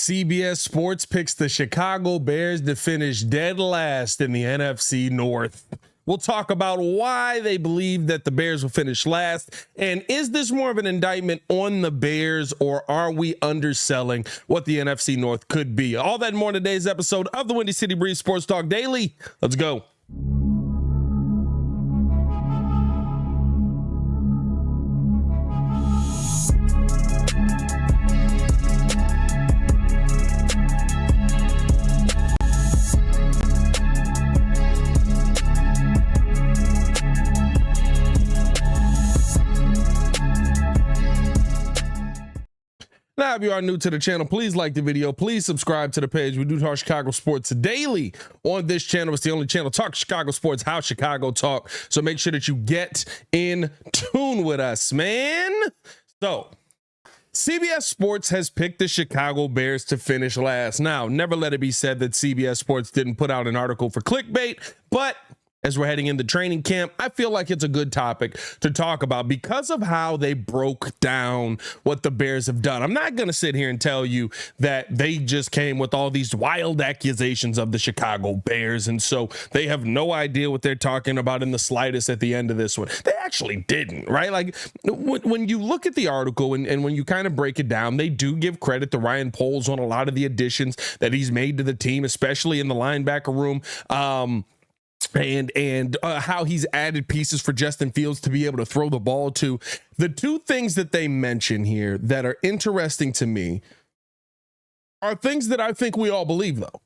CBS Sports picks the Chicago Bears to finish dead last in the NFC North. We'll talk about why they believe that the Bears will finish last, and is this more of an indictment on the Bears, or are we underselling what the NFC North could be? All that and more in today's episode of the Windy City Breeze Sports Talk Daily. Let's go. Now, if you are new to the channel, please like the video. Please subscribe to the page. We do talk Chicago sports daily on this channel. It's the only channel talk Chicago sports, how Chicago talk. So make sure that you get in tune with us, man. So CBS Sports has picked the Chicago Bears to finish last. Now, never let it be said that CBS Sports didn't put out an article for clickbait, but as we're heading into training camp, I feel like it's a good topic to talk about because of how they broke down what the Bears have done. I'm not going to sit here and tell you that they just came with all these wild accusations of the Chicago Bears, and so they have no idea what they're talking about in the slightest at the end of this one. They actually didn't, right? Like, when you look at the article and when you kind of break it down, they do give credit to Ryan Poles on a lot of the additions that he's made to the team, especially in the linebacker room. And how he's added pieces for Justin Fields to be able to throw the ball to. The two things that they mention here that are interesting to me are things that I think we all believe, though.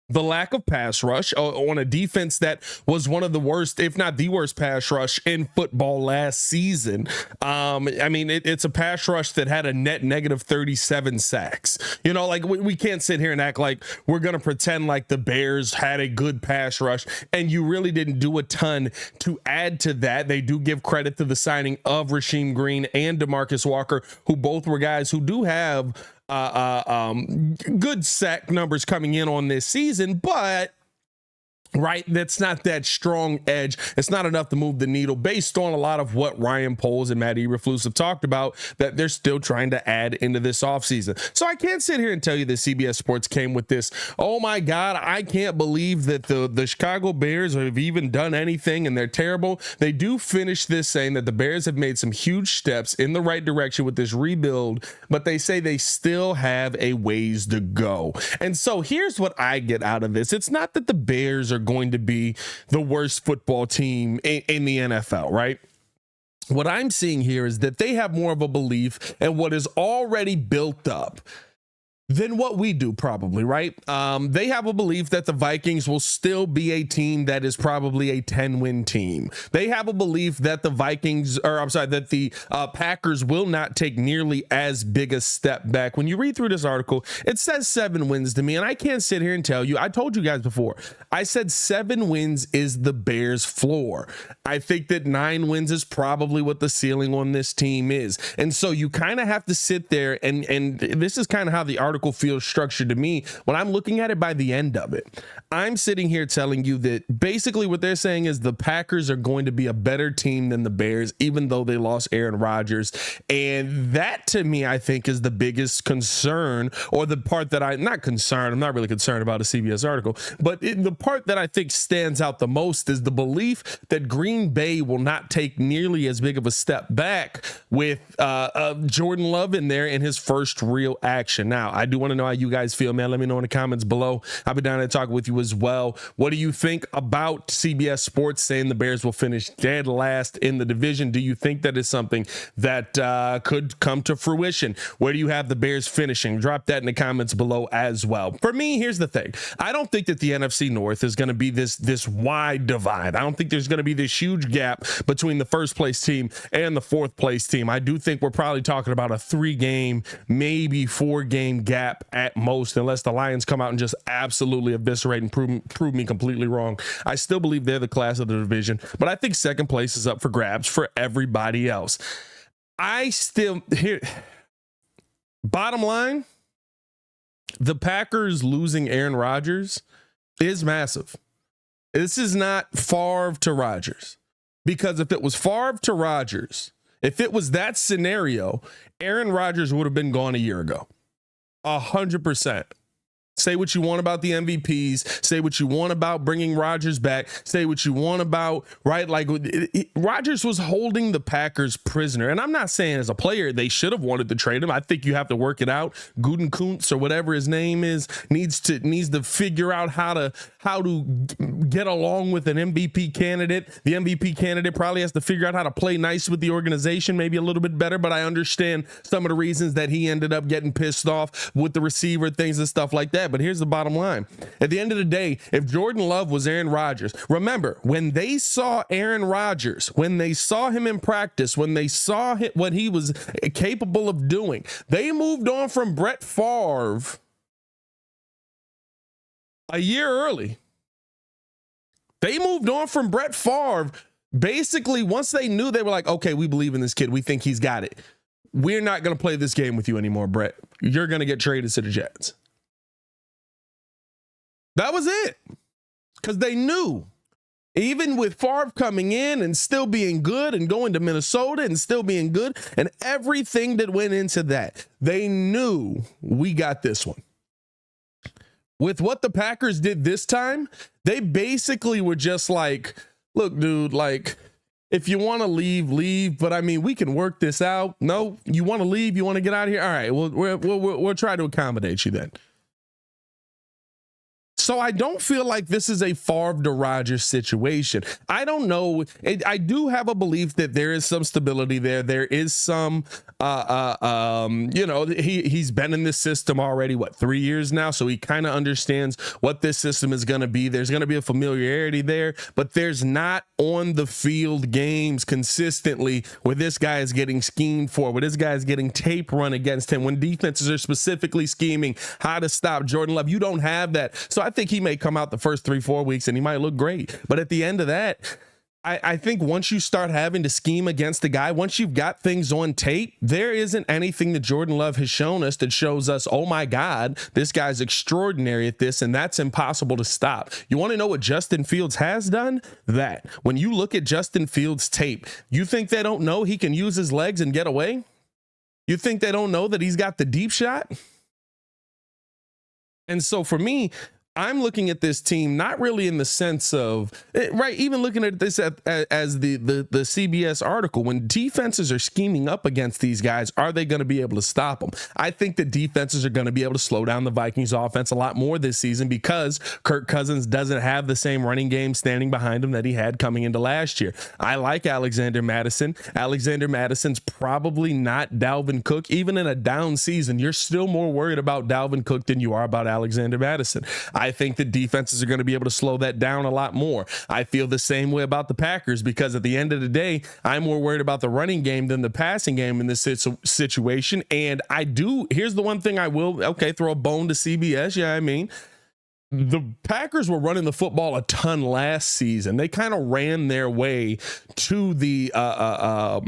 The lack of pass rush on a defense that was one of the worst, if not the worst pass rush in football last season. I mean, it's a pass rush that had a net negative 37 sacks. You know, like we can't sit here and act like we're going to pretend like the Bears had a good pass rush and you really didn't do a ton to add to that. They do give credit to the signing of Rasheem Green and DeMarcus Walker, who both were guys who do have good sack numbers coming in on this season, but right, that's not that strong edge. It's not enough to move the needle based on a lot of what Ryan Poles and Matt Eberflus have talked about that they're still trying to add into this offseason. So I can't sit here and tell you that CBS Sports came with this, oh my God, I can't believe that the Chicago Bears have even done anything and they're terrible. They do finish this saying that the Bears have made some huge steps in the right direction with this rebuild, but they say they still have a ways to go. And so here's what I get out of this. It's not that the Bears are going to be the worst football team in the NFL, right? What I'm seeing here is that they have more of a belief in what is already built up than what we do, probably, right? They have a belief that the Vikings will still be a team that is probably a 10-win team. They have a belief that the Packers will not take nearly as big a step back. When you read through this article, it says 7 wins to me, and I can't sit here and tell you, I told you guys before, I said 7 wins is the Bears' floor. I think that 9 wins is probably what the ceiling on this team is. And so you kind of have to sit there, and this is kind of how the article feels structured to me when I'm looking at it by the end of it. I'm sitting here telling you that basically what they're saying is the Packers are going to be a better team than the Bears, even though they lost Aaron Rodgers. And that to me, I think, is the biggest concern, or the part that I'm not really concerned about a CBS article, but the part that I think stands out the most is the belief that Green Bay will not take nearly as big of a step back with Jordan Love in there in his first real action. Now, I do want to know how you guys feel, man. Let me know in the comments below. I'll be down there talking with you as well. What do you think about CBS Sports saying the Bears will finish dead last in the division? Do you think that is something that could come to fruition? Where do you have the Bears finishing? Drop that in the comments below as well. For me, here's the thing. I don't think that the NFC North is going to be this wide divide. I don't think there's going to be this huge gap between the first place team and the fourth place team. I do think we're probably talking about a 3-game, maybe 4-game gap at most, unless the Lions come out and just absolutely eviscerate and prove me completely wrong. I still believe they're the class of the division, but I think second place is up for grabs for everybody else. Bottom line, the Packers losing Aaron Rodgers is massive. This is not Favre to Rodgers, because if it was Favre to Rodgers, if it was that scenario, Aaron Rodgers would have been gone a year ago. 100%. Say what you want about the MVPs. Say what you want about bringing Rodgers back. Say what you want about, right? Like Rodgers was holding the Packers prisoner. And I'm not saying as a player they should have wanted to trade him. I think you have to work it out. Gutekunst or whatever his name is needs to figure out how to get along with an MVP candidate. The MVP candidate probably has to figure out how to play nice with the organization, maybe a little bit better. But I understand some of the reasons that he ended up getting pissed off with the receiver things and stuff like that. But here's the bottom line. At the end of the day, if Jordan Love was Aaron Rodgers, remember, when they saw Aaron Rodgers, when they saw him in practice, when they saw what he was capable of doing, they moved on from Brett Favre a year early. They moved on from Brett Favre basically once they knew, they were like, okay, we believe in this kid. We think he's got it. We're not going to play this game with you anymore, Brett. You're going to get traded to the Jets. That was it. Because they knew, even with Favre coming in and still being good and going to Minnesota and still being good and everything that went into that, they knew we got this one. With what the Packers did this time, they basically were just like, look, dude, like, if you want to leave, leave. But I mean, we can work this out. No, you want to leave? You want to get out of here? All right, we'll try to accommodate you then. So I don't feel like this is a Favre to Rodgers situation. I don't know. I do have a belief that there is some stability there. There is some, he's been in this system already, 3 years now? So he kind of understands what this system is going to be. There's going to be a familiarity there, but there's not on the field games consistently where this guy is getting schemed for, where this guy is getting tape run against him, when defenses are specifically scheming how to stop Jordan Love. You don't have that. So I think he may come out the first 3-4 weeks and he might look great. But at the end of that, I think once you start having to scheme against the guy, once you've got things on tape, there isn't anything that Jordan Love has shown us that shows us, oh my God, this guy's extraordinary at this, and that's impossible to stop. You want to know what Justin Fields has done? That. When you look at Justin Fields' tape, you think they don't know he can use his legs and get away? You think they don't know that he's got the deep shot? And so for me, I'm looking at this team not really in the sense of, right, even looking at this as the CBS article, when defenses are scheming up against these guys, are they going to be able to stop them? I think that defenses are going to be able to slow down the Vikings offense a lot more this season because Kirk Cousins doesn't have the same running game standing behind him that he had coming into last year. I like Alexander Mattison. Alexander Madison's probably not Dalvin Cook. Even in a down season, you're still more worried about Dalvin Cook than you are about Alexander Mattison. I think the defenses are going to be able to slow that down a lot more. I feel the same way about the Packers because at the end of the day, I'm more worried about the running game than the passing game in this situation. And here's the one thing I will, throw a bone to CBS. Yeah, I mean, the Packers were running the football a ton last season. They kind of ran their way to the a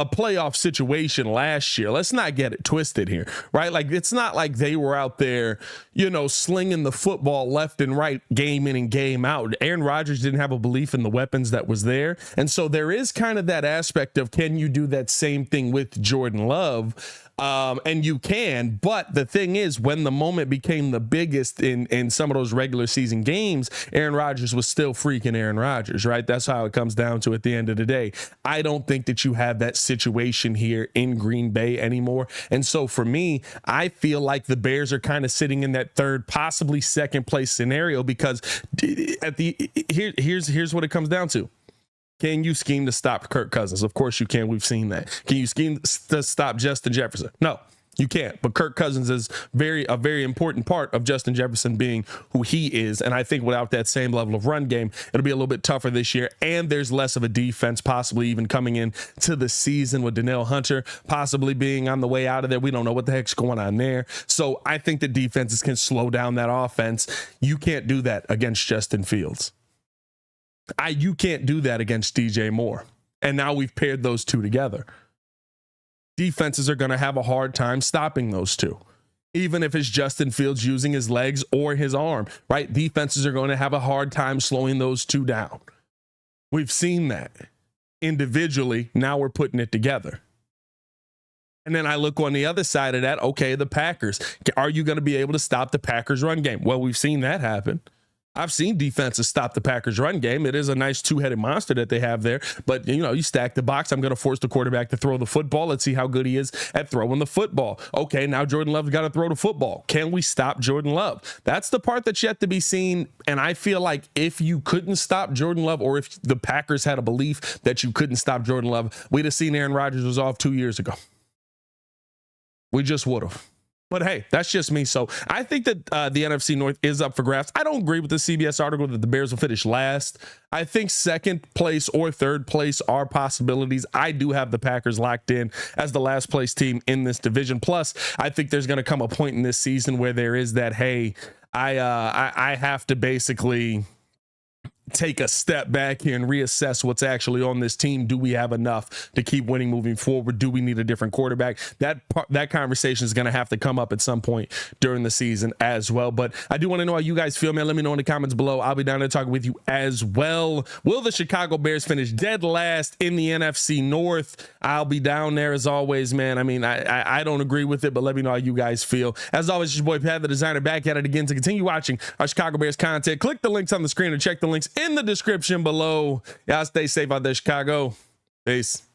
playoff situation last year. Let's not get it twisted here, right? Like, it's not like they were out there, slinging the football left and right, game in and game out. Aaron Rodgers didn't have a belief in the weapons that was there. And so there is kind of that aspect of, can you do that same thing with Jordan Love? And you can, but the thing is, when the moment became the biggest in some of those regular season games, Aaron Rodgers was still freaking Aaron Rodgers, right? That's how it comes down to at the end of the day. I don't think that you have that situation here in Green Bay anymore. And so for me, I feel like the Bears are kind of sitting in that third, possibly second place scenario because here's what it comes down to. Can you scheme to stop Kirk Cousins? Of course you can. We've seen that. Can you scheme to stop Justin Jefferson? No, you can't. But Kirk Cousins is a very important part of Justin Jefferson being who he is. And I think without that same level of run game, it'll be a little bit tougher this year. And there's less of a defense possibly even coming in to the season with Danielle Hunter possibly being on the way out of there. We don't know what the heck's going on there. So I think the defenses can slow down that offense. You can't do that against Justin Fields. You can't do that against DJ Moore. And now we've paired those two together. Defenses are going to have a hard time stopping those two. Even if it's Justin Fields using his legs or his arm, right? Defenses are going to have a hard time slowing those two down. We've seen that individually. Now we're putting it together. And then I look on the other side of that. Okay, the Packers. Are you going to be able to stop the Packers run game? Well, we've seen that happen. I've seen defenses stop the Packers run game. It is a nice two-headed monster that they have there. But, you know, you stack the box. I'm going to force the quarterback to throw the football. Let's see how good he is at throwing the football. Okay, now Jordan Love's got to throw the football. Can we stop Jordan Love? That's the part that's yet to be seen. And I feel like if you couldn't stop Jordan Love, or if the Packers had a belief that you couldn't stop Jordan Love, we'd have seen Aaron Rodgers was off 2 years ago. We just would have. But hey, that's just me. So I think that the NFC North is up for grabs. I don't agree with the CBS article that the Bears will finish last. I think second place or third place are possibilities. I do have the Packers locked in as the last place team in this division. Plus, I think there's going to come a point in this season where there is that, hey, I have to basically take a step back here and reassess what's actually on this team. Do we have enough to keep winning moving forward? Do we need a different quarterback? That conversation is going to have to come up at some point during the season as well. But I do want to know how you guys feel, man. Let me know in the comments below. I'll be down there talking with you as well. Will the Chicago Bears finish dead last in the NFC North? I'll be down there as always, man. I mean, I don't agree with it, but let me know how you guys feel. As always, it's your boy Pat, the designer, back at it again to continue watching our Chicago Bears content. Click the links on the screen or check the links in the description below. Y'all stay safe out there, Chicago. Peace.